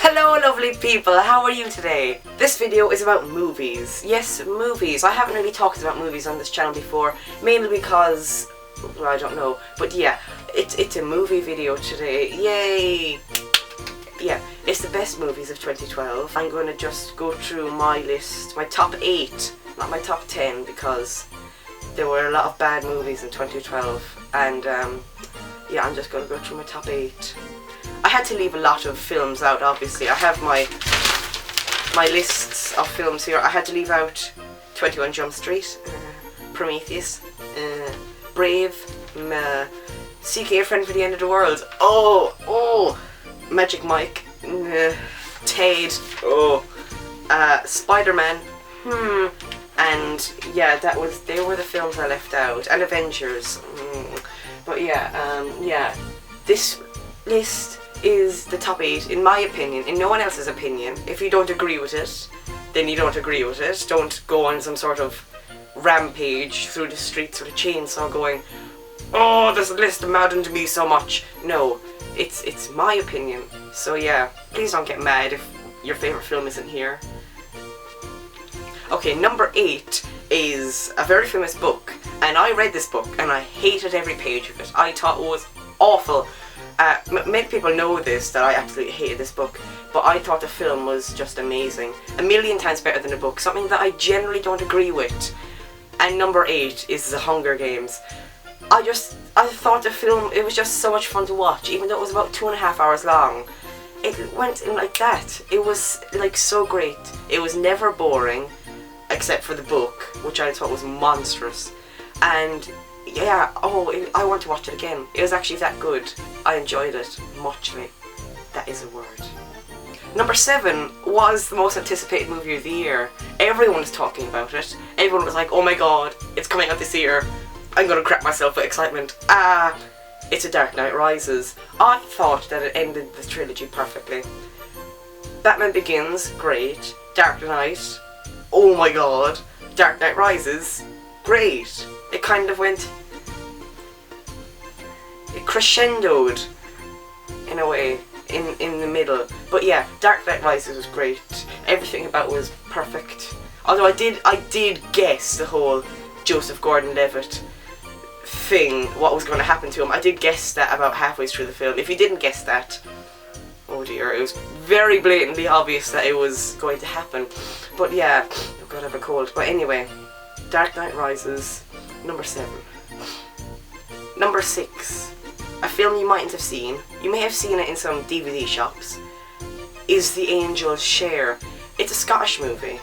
Hello lovely people, how are you today? This video is about movies. Yes, movies. I haven't really talked about movies on this channel before, mainly because, well, I don't know, but yeah, it's a movie video today. Yay! Yeah, it's the best movies of 2012. I'm going to just go through my list, my top 8, not my top 10, because there were a lot of bad movies in 2012, and yeah, I'm just going to go through my top 8. I had to leave a lot of films out, obviously. I have my lists of films here. I had to leave out 21 Jump Street, Prometheus, Brave, Seeking a Friend for the End of the World, Magic Mike, Ted, Spider-Man, and yeah, they were the films I left out, and Avengers, but yeah, this list is the top 8 in my opinion, in no one else's opinion. If you don't agree with it, then you don't agree with it. Don't go on some sort of rampage through the streets with a chainsaw going, oh, this list maddened me so much. No, it's my opinion. So yeah, please don't get mad if your favourite film isn't here. Okay, number 8 is a very famous book, and I read this book and I hated every page of it. I thought it was awful. Many people know this, that I absolutely hated this book, but I thought the film was just amazing. A million times better than the book, something that I generally don't agree with. And number 8 is The Hunger Games. I thought the film, it was just so much fun to watch, even though it was about 2.5 hours long. It went in like that. It was like so great. It was never boring, except for the book, which I thought was monstrous. And yeah, I want to watch it again. It was actually that good. I enjoyed it muchly. That is a word. Number 7 was the most anticipated movie of the year. Everyone was talking about it. Everyone was like, oh my god, it's coming out this year. I'm gonna crap myself with excitement. It's A Dark Knight Rises. I thought that it ended the trilogy perfectly. Batman Begins, great. Dark Knight, oh my god. Dark Knight Rises, great. It kind of went, it crescendoed in a way in the middle. But yeah, Dark Knight Rises was great. Everything about it was perfect. Although I did guess the whole Joseph Gordon-Levitt thing, what was going to happen to him. I did guess that about halfway through the film. If you didn't guess that, oh dear, it was very blatantly obvious that it was going to happen. But yeah, oh god, I have a cold. But anyway, Dark Knight Rises. Number 7. Number 6, a film you mightn't have seen, you may have seen it in some DVD shops, is The Angel's Share. It's a Scottish movie,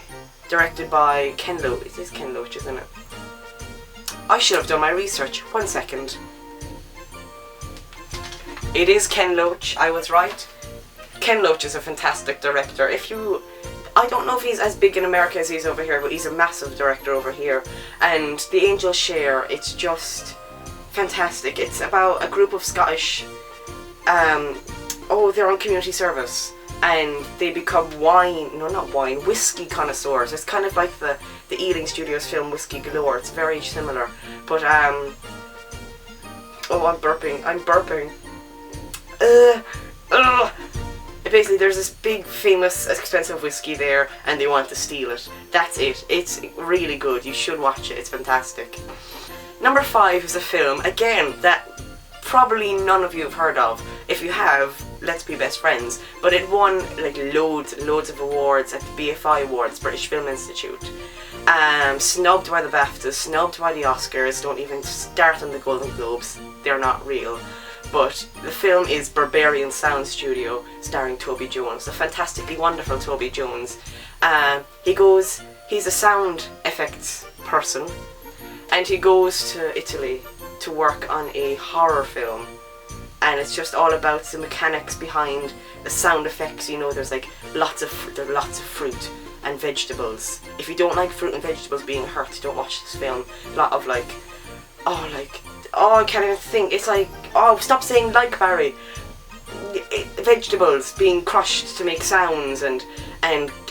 directed by Ken Loach. It is Ken Loach, isn't it? I should have done my research. 1 second. It is Ken Loach, I was right. Ken Loach is a fantastic director. I don't know if he's as big in America as he is over here, but he's a massive director over here. And The Angel's Share, it's just fantastic. It's about a group of Scottish, they're on community service, and they become whiskey connoisseurs. It's kind of like the Ealing Studios film Whiskey Galore. It's very similar, but I'm burping. Basically, there's this big, famous, expensive whiskey there, and they want to steal it. That's it. It's really good. You should watch it. It's fantastic. Number 5 is a film, again, that probably none of you have heard of. If you have, let's be best friends. But it won like loads of awards at the BFI Awards, British Film Institute. Snubbed by the BAFTAs, snubbed by the Oscars. Don't even start on the Golden Globes. They're not real. But the film is Barbarian Sound Studio, starring Toby Jones, a fantastically wonderful Toby Jones. He's a sound effects person, and he goes to Italy to work on a horror film. And it's just all about the mechanics behind the sound effects. You know, there's like lots of fruit and vegetables. If you don't like fruit and vegetables being hurt, don't watch this film. A lot of I can't even think. It's like, stop saying like, Barry. Vegetables being crushed to make sounds and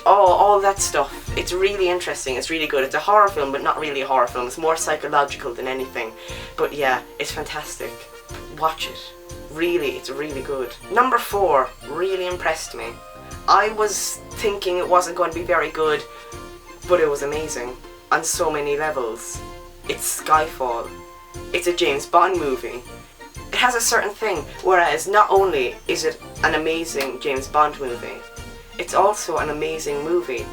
all that stuff. It's really interesting. It's really good. It's a horror film, but not really a horror film. It's more psychological than anything. But yeah, it's fantastic. Watch it. Really, it's really good. Number 4 really impressed me. I was thinking it wasn't going to be very good, but it was amazing on so many levels. It's Skyfall. It's a James Bond movie. It has a certain thing, whereas not only is it an amazing James Bond movie, it's also an amazing movie,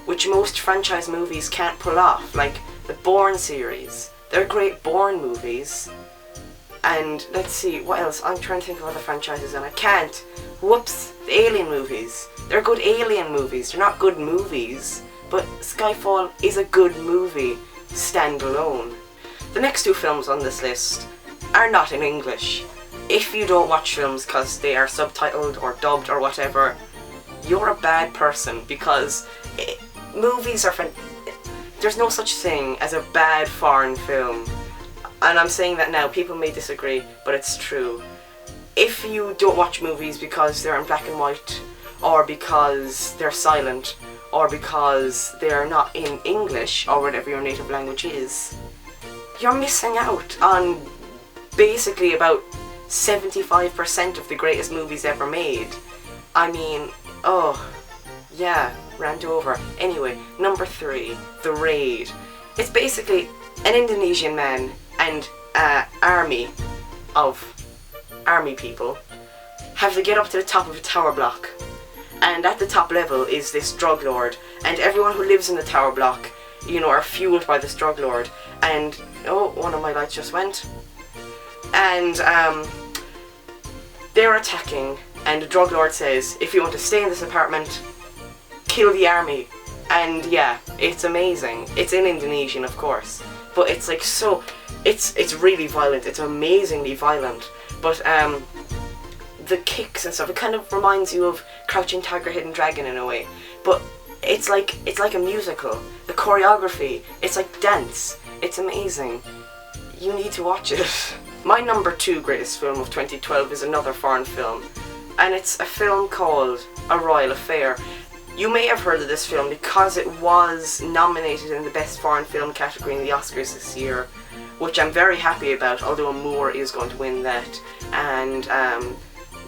which most franchise movies can't pull off, like the Bourne series. They're great Bourne movies. And let's see, what else? I'm trying to think of other franchises and I can't. Whoops, the Alien movies. They're good Alien movies. They're not good movies, but Skyfall is a good movie, standalone. The next two films on this list are not in English. If you don't watch films because they are subtitled or dubbed or whatever, you're a bad person, because movies are there's no such thing as a bad foreign film. And I'm saying that now, people may disagree, but it's true. If you don't watch movies because they're in black and white, or because they're silent, or because they're not in English, or whatever your native language is, you're missing out on basically about 75% of the greatest movies ever made. I mean, oh, yeah, rant over. Anyway, number 3, The Raid. It's basically an Indonesian man and army people have to get up to the top of a tower block, and at the top level is this drug lord, and everyone who lives in the tower block, you know, are fueled by this drug lord. And oh, one of my lights just went, and they're attacking, and the drug lord says, if you want to stay in this apartment, kill the army. And yeah, it's amazing. It's in Indonesian, of course, but it's like so, it's really violent. It's amazingly violent, but the kicks and stuff, it kind of reminds you of Crouching Tiger, Hidden Dragon in a way, but it's like a musical. The choreography, it's like dance. It's amazing. You need to watch it. My number 2 greatest film of 2012 is another foreign film, and it's a film called A Royal Affair. You may have heard of this film because it was nominated in the Best Foreign Film category in the Oscars this year, which I'm very happy about, although Moore is going to win that. And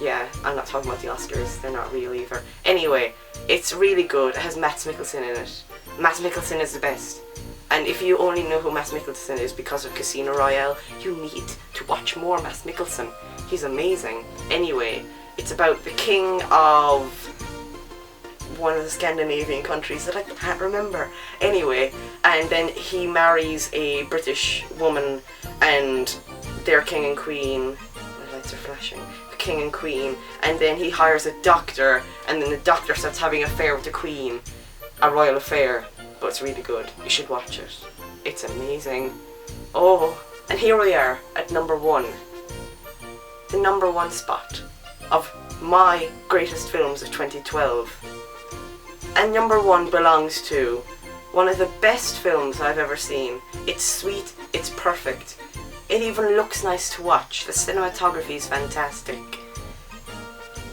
yeah, I'm not talking about the Oscars, they're not real either. Anyway, it's really good. It has Mads Mikkelsen in it. Mads Mikkelsen is the best. And if you only know who Mads Mikkelsen is because of Casino Royale, you need to watch more Mads Mikkelsen. He's amazing. Anyway, it's about the king of one of the Scandinavian countries that I can't remember. Anyway, and then he marries a British woman, and they're king and queen. My lights are flashing. King and queen, and then he hires a doctor, and then the doctor starts having an affair with the queen. A royal affair, but it's really good. You should watch it. It's amazing. Oh, and here we are at number 1. The number 1 spot of my greatest films of 2012. And number 1 belongs to one of the best films I've ever seen. It's sweet, it's perfect. It even looks nice to watch. The cinematography is fantastic.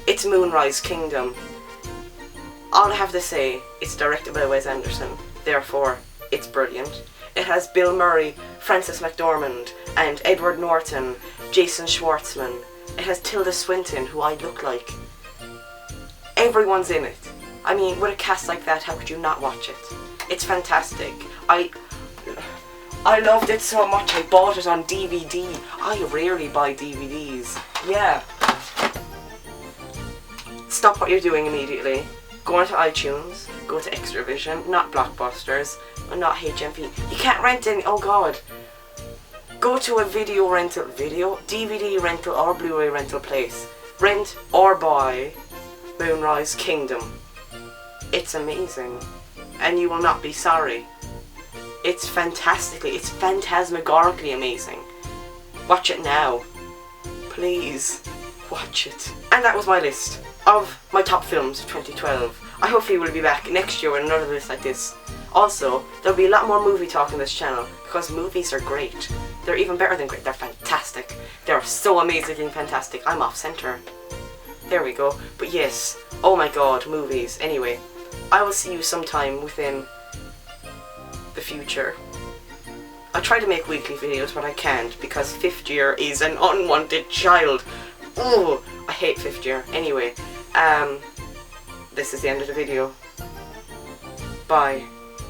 It's Moonrise Kingdom. All I have to say, it's directed by Wes Anderson, therefore it's brilliant. It has Bill Murray, Frances McDormand, and Edward Norton, Jason Schwartzman. It has Tilda Swinton, who I look like. Everyone's in it. I mean, with a cast like that, how could you not watch it? It's fantastic. I loved it so much, I bought it on DVD. I rarely buy DVDs. Yeah. Stop what you're doing immediately. Go onto iTunes, go to Extravision, not Blockbusters, and not HMV. You can't rent any, oh god. Go to a DVD rental or Blu-ray rental place. Rent or buy Moonrise Kingdom. It's amazing, and you will not be sorry. It's phantasmagorically amazing. Watch it now. Please, watch it. And that was my list of my top films of 2012. I hopefully will be back next year with another list like this. Also, there'll be a lot more movie talk on this channel, because movies are great. They're even better than great, they're fantastic. They're so amazingly fantastic. I'm off center. There we go. But yes, oh my god, movies. Anyway, I will see you sometime within the future. I try to make weekly videos, but I can't because 5th year is an unwanted child. Oh, I hate 5th year. Anyway, this is the end of the video. Bye.